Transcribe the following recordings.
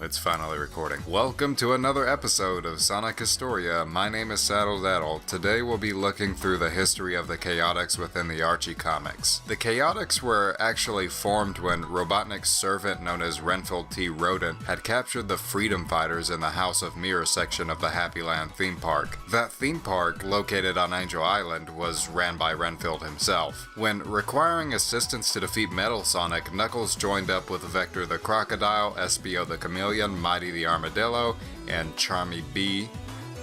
it's finally recording. Welcome to another episode of Sonic Historia. My name is Saddle Daddle. Today we'll be looking through the history of the Chaotix within the Archie comics. The Chaotix were actually formed when Robotnik's servant known as Renfield T. Rodent had captured the Freedom Fighters in the House of Mirror section of the Happy Land theme park. That theme park, located on Angel Island, was ran by Renfield himself. When requiring assistance to defeat Metal Sonic, Knuckles joined up with Vector the Crocodile, Espio the Chameleon, Mighty the Armadillo, and Charmy B,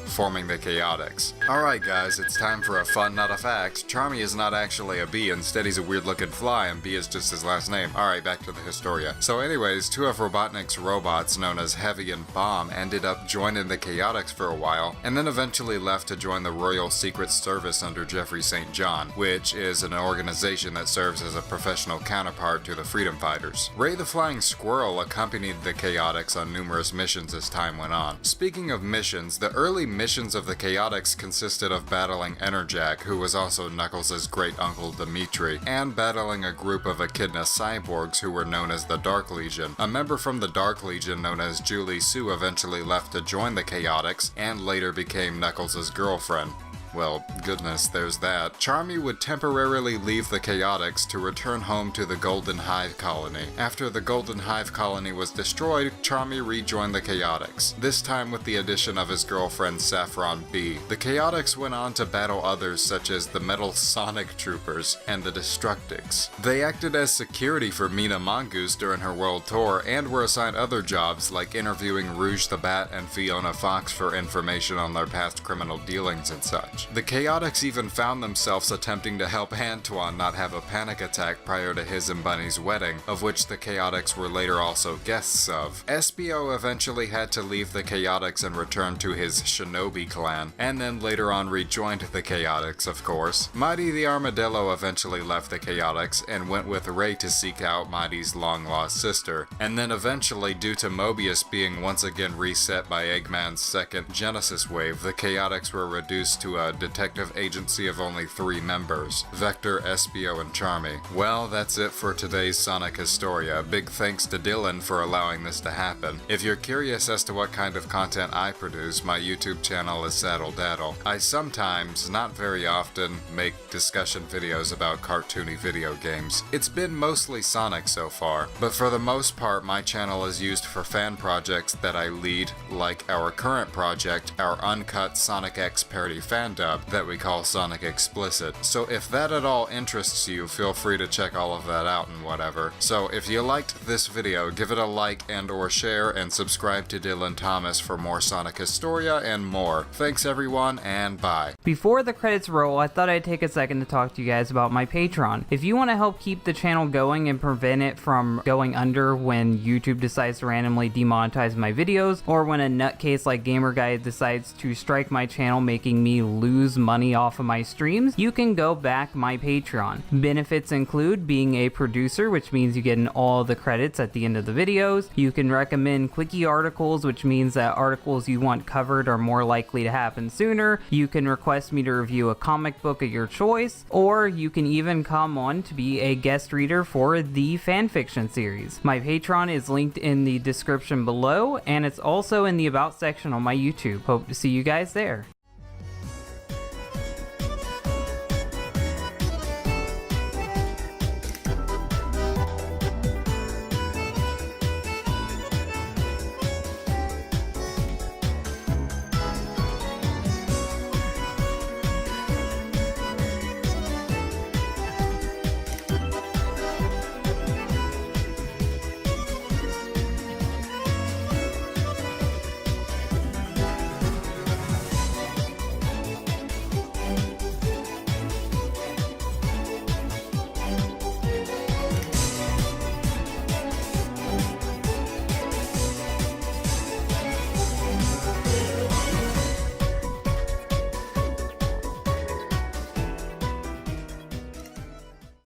forming the Chaotix. Alright guys, it's time for a fun, not a fact. Charmy is not actually a bee, instead he's a weird looking fly, and B is just his last name. Alright, back to the Historia. So anyways, two of Robotnik's robots, known as Heavy and Bomb, ended up joining the Chaotix for a while, and then eventually left to join the Royal Secret Service under Jeffrey St. John, which is an organization that serves as a professional counterpart to the Freedom Fighters. Ray the Flying Squirrel accompanied the Chaotix on numerous missions as time went on. Speaking of missions, the early missions of the Chaotix consisted of battling Enerjack, who was also Knuckles' great-uncle Dimitri, and battling a group of Echidna cyborgs who were known as the Dark Legion. A member from the Dark Legion known as Julie Sue eventually left to join the Chaotix, and later became Knuckles' girlfriend. Well, goodness, there's that. Charmy would temporarily leave the Chaotix to return home to the Golden Hive Colony. After the Golden Hive Colony was destroyed, Charmy rejoined the Chaotix, this time with the addition of his girlfriend Saffron B. The Chaotix went on to battle others such as the Metal Sonic Troopers and the Destructics. They acted as security for Mina Mongoose during her world tour and were assigned other jobs like interviewing Rouge the Bat and Fiona Fox for information on their past criminal dealings and such. The Chaotix even found themselves attempting to help Antoine not have a panic attack prior to his and Bunny's wedding, of which the Chaotix were later also guests of. Espio eventually had to leave the Chaotix and return to his Shinobi clan, and then later on rejoined the Chaotix, of course. Mighty the Armadillo eventually left the Chaotix and went with Ray to seek out Mighty's long-lost sister, and then eventually, due to Mobius being once again reset by Eggman's second Genesis wave, the Chaotix were reduced to a detective agency of only 3 members: Vector, Espio, and Charmy. Well, that's it for today's Sonic Historia. Big thanks to Dylan for allowing this to happen. If you're curious as to what kind of content I produce, my YouTube channel is Saddle Daddle. I sometimes, not very often, make discussion videos about cartoony video games. It's been mostly Sonic so far, but for the most part my channel is used for fan projects that I lead, like our current project, our uncut Sonic X parody fan dub that we call Sonic Explicit. So if that at all interests you, feel free to check all of that out and whatever. So if you liked this video, give it a like and or share, and subscribe to Dylan Thomas for more Sonic Historia and more. Thanks everyone, and bye. Before the credits roll, I thought I'd take a second to talk to you guys about my Patreon. If you want to help keep the channel going and prevent it from going under when YouTube decides to randomly demonetize my videos, or when a nutcase like Gamerguy decides to strike my channel making me lose money off of my streams, you can go back my Patreon. Benefits include being a producer, which means you get in all the credits at the end of the videos. You can recommend quickie articles, which means that articles you want covered are more likely to happen sooner. You can request me to review a comic book of your choice, or you can even come on to be a guest reader for the fanfiction series. My Patreon is linked in the description below, and it's also in the About section on my YouTube. Hope to see you guys there.